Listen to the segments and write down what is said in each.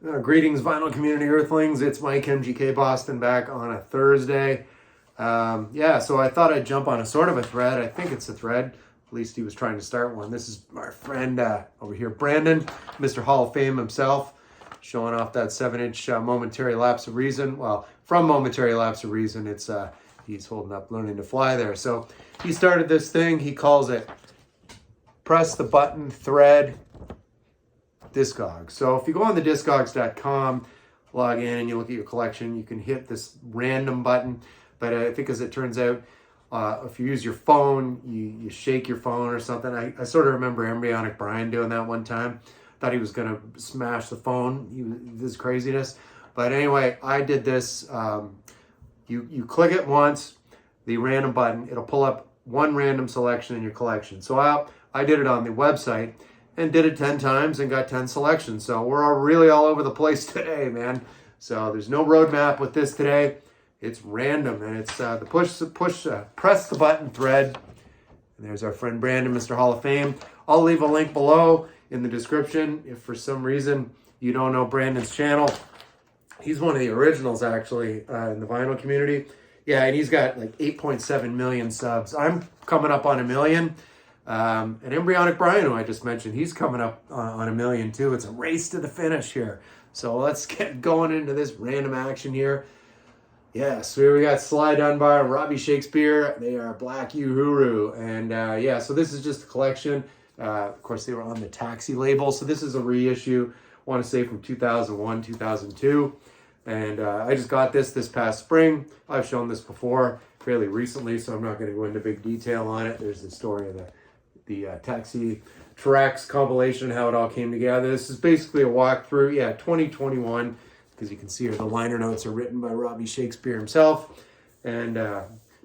Greetings, vinyl community earthlings. It's Mike MGK Boston back on a Thursday. So I thought I'd jump on a sort of a thread. I think it's a thread. At least he was trying to start one. This is our friend over here, Brandon, Mr. Hall of Fame himself, showing off that 7-inch Momentary Lapse of Reason. Well, from Momentary Lapse of Reason, it's he's holding up Learning to Fly there. So he started this thing. He calls it Press the Button Thread Discogs. So if you go on the Discogs.com, log in and you look at your collection, you can hit this random button. But I think as it turns out, if you use your phone, you shake your phone or something. I sort of remember Embryonic Brian doing that one time. Thought he was going to smash the phone. This craziness. But anyway, I did this. You click it once, the random button, it'll pull up one random selection in your collection. So I did it on the website and did it 10 times and got 10 selections. So we're really all over the place today, man. So there's no roadmap with this today. It's random, and it's the press the button thread. And there's our friend Brandon, Mr. Hall of Fame. I'll leave a link below in the description if for some reason you don't know Brandon's channel. He's one of the originals, actually, in the vinyl community. Yeah, and he's got like 8.7 million subs. I'm coming up on 1 million. And Embryonic Brian, who I just mentioned, he's coming up on 1 million too. It's a race to the finish here. So let's get going into this random action here. Yeah, so here we got Sly Unbar and Robbie Shakespeare. They are Black Uhuru. And so this is just a collection. Of course, they were on the Taxi label. So this is a reissue, I want to say from 2001, 2002. And I just got this past spring. I've shown this before fairly recently, so I'm not going to go into big detail on it. There's the story of the Taxi tracks compilation, how it all came together. This is basically a walkthrough. 2021, because you can see here the liner notes are written by Robbie Shakespeare himself and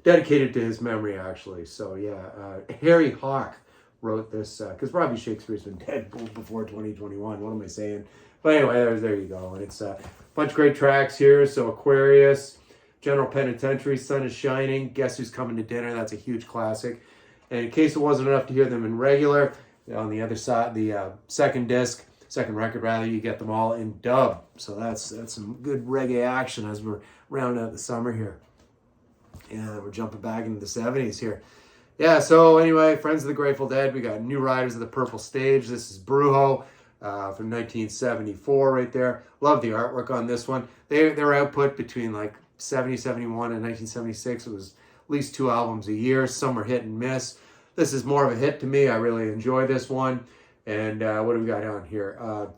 dedicated to his memory, actually. So Harry Hawk wrote this because Robbie Shakespeare's been dead before 2021. What am I saying? But anyway, there you go. And it's a bunch of great tracks here. So Aquarius, General Penitentiary, Sun is Shining, Guess Who's Coming to Dinner. That's a huge classic. And in case it wasn't enough to hear them in regular, on the other side, the second record rather, you get them all in dub. So that's some good reggae action as we're rounding out the summer here. And we're jumping back into the 70s here. Yeah, so anyway, Friends of the Grateful Dead, we got New Riders of the Purple Stage. This is Brujo from 1974 right there. Love the artwork on this one. Their output between like 70, 71 and 1976, it was at least 2 albums a year. Some were hit and miss. This is more of a hit to me. I really enjoy this one. And what do we got on here?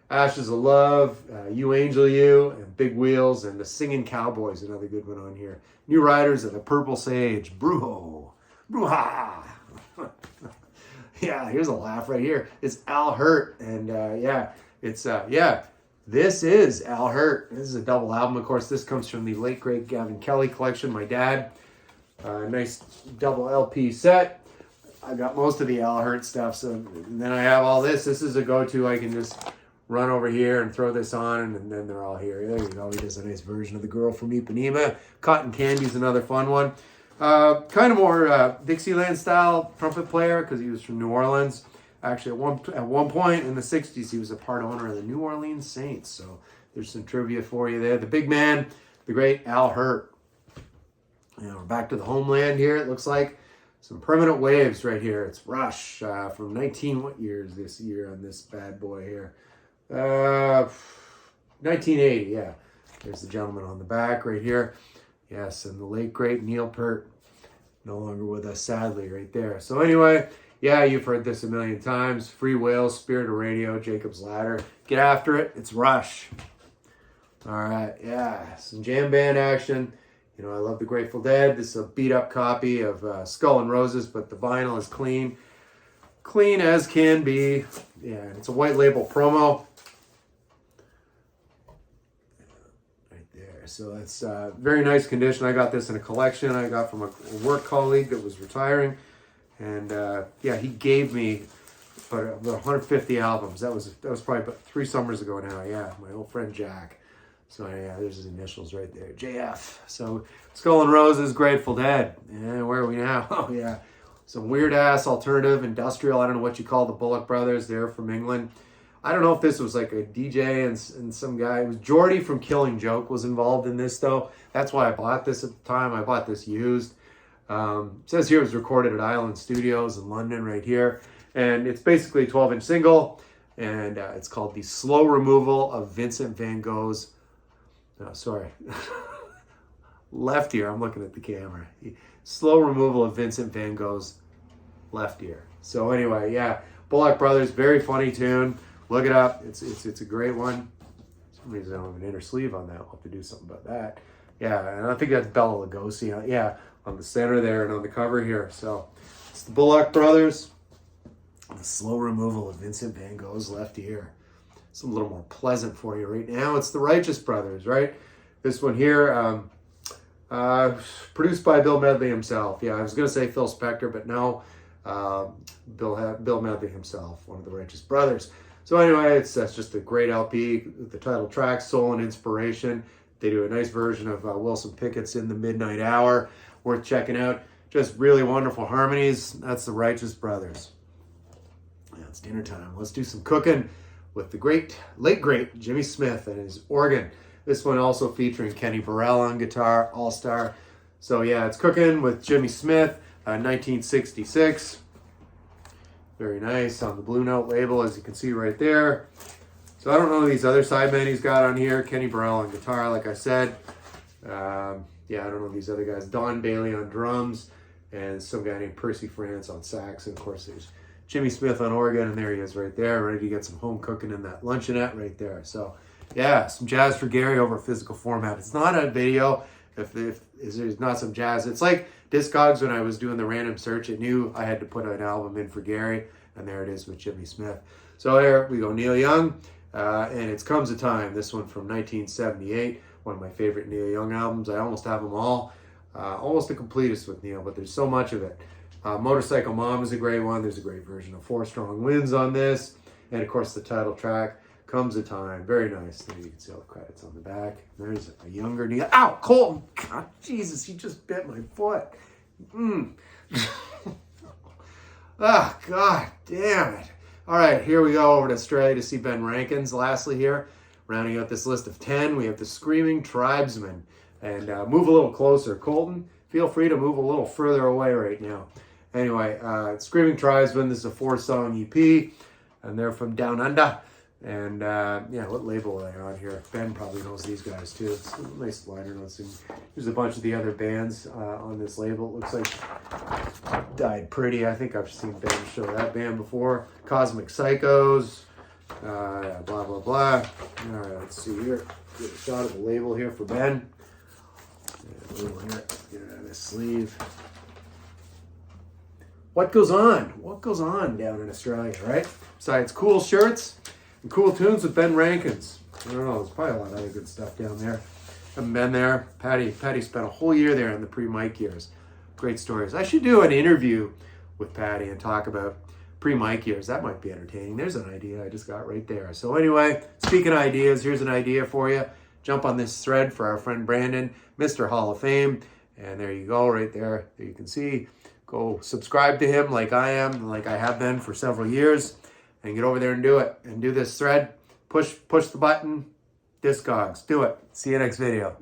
Ashes of Love, You Angel You, and Big Wheels, and The Singing Cowboys, another good one on here. New Riders of the Purple Sage, Brujo. Bruja. Yeah, here's a laugh right here. It's Al Hurt. And this is Al Hurt. This is a double album. Of course, this comes from the late, great Gavin Kelly collection, my dad. Nice double LP set. I got most of the Al Hurt stuff, so and then I have all this. This is a go-to. I can just run over here and throw this on, and then they're all here. There you go. He does a nice version of The Girl from Ipanema. Cotton Candy's another fun one. Kind of more Dixieland style trumpet player because he was from New Orleans. Actually, at one point in the 60s, he was a part owner of the New Orleans Saints. So there's some trivia for you there. The big man, the great Al Hurt. We're back to the homeland here, it looks like. Some Permanent Waves right here. It's Rush from what year is this year on this bad boy here? 1980, yeah. There's the gentleman on the back right here. Yes, and the late, great Neil Peart. No longer with us, sadly, right there. So anyway, you've heard this a million times. Free Will, Spirit of Radio, Jacob's Ladder. Get after it. It's Rush. All right, some jam band action. I love the Grateful Dead. This is a beat-up copy of Skull and Roses, but the vinyl is clean. Clean as can be. Yeah, it's a white label promo. Right there. So that's very nice condition. I got this in a collection I got from a work colleague that was retiring. And he gave me about 150 albums. That was probably about 3 summers ago now. Yeah, my old friend Jack. So there's his initials right there, JF. So Skull and Roses, Grateful Dead. And where are we now? Oh yeah, some weird ass alternative industrial. I don't know what you call the Bullock Brothers. They're from England. I don't know if this was like a DJ and some guy. It was Jordy from Killing Joke was involved in this, though. That's why I bought this at the time. I bought this used. It says here it was recorded at Island Studios in London right here. And it's basically a 12-inch single. And it's called The Slow Removal of Vincent van Gogh's... No, sorry. Left ear. I'm looking at the camera. Slow Removal of Vincent van Gogh's left ear. So anyway, yeah. Bullock Brothers, very funny tune. Look it up. It's a great one. For some reason I don't have an inner sleeve on that. I'll have to do something about that. Yeah, and I think that's Bela Lugosi. Yeah, on the center there and on the cover here. So it's the Bullock Brothers. The Slow Removal of Vincent van Gogh's left ear. It's a little more pleasant for you right now. It's the Righteous Brothers, right? This one here, produced by Bill Medley himself. Yeah, I was going to say Phil Spector, but no. Bill Medley himself, one of the Righteous Brothers. So anyway, that's just a great LP. The title track, Soul and Inspiration. They do a nice version of Wilson Pickett's In the Midnight Hour. Worth checking out. Just really wonderful harmonies. That's the Righteous Brothers. Yeah, it's dinner time. Let's do some cooking with the late great Jimmy Smith and his organ. This one also featuring Kenny Burrell on guitar, all-star. So yeah, it's cooking with Jimmy Smith, 1966. Very nice on the Blue Note label, as you can see right there. So I don't know these other sidemen he's got on here. Kenny Burrell on guitar, like I said. Yeah, I don't know these other guys. Don Bailey on drums, and some guy named Percy France on sax. And of course, there's Jimmy Smith on organ, and there he is right there, ready to get some home cooking in that luncheonette right there. So yeah, some jazz for Gary over physical format. It's not a video if there's not some jazz. It's like Discogs when I was doing the random search. It knew I had to put an album in for Gary, and there it is with Jimmy Smith. So there we go, Neil Young, and It's Comes a Time. This one from 1978, one of my favorite Neil Young albums. I almost have them all. Almost the completest with Neil, but there's so much of it. Motorcycle Mom is a great one. There's a great version of Four Strong Winds on this. And of course the title track, Comes a Time. Very nice. There you can see all the credits on the back. There's a younger Neil. Ow, Colton! God, Jesus, he just bit my foot. Ah, God damn it. All right, here we go over to Australia to see Ben Rankins. Lastly here, rounding out this list of 10, we have the Screaming Tribesmen. And move a little closer. Colton, feel free to move a little further away right now. Anyway, Screaming Tribesmen, this is a 4-song EP, and they're from Down Under. And yeah, what label are they on here? Ben probably knows these guys too. It's a nice liner notes. And there's a bunch of the other bands on this label. It looks like Died Pretty. I think I've seen Ben show that band before. Cosmic Psychos. Blah, blah, blah. All right, let's see here. Get a shot of the label here for Ben. Here, get it out of his sleeve. What goes on? What goes on down in Australia, right? Besides cool shirts and cool tunes with Ben Rankins. I don't know, there's probably a lot of other good stuff down there. Haven't been there. Patty spent a whole year there in the pre-Mike years. Great stories. I should do an interview with Patty and talk about pre-Mike years. That might be entertaining. There's an idea I just got right there. So anyway, speaking of ideas, here's an idea for you. Jump on this thread for our friend Brandon, Mr. Hall of Fame. And there you go, right there. There you can see. Go subscribe to him like I am, like I have been for several years. And get over there and do it. And do this thread. Push the button. Discogs. Do it. See you next video.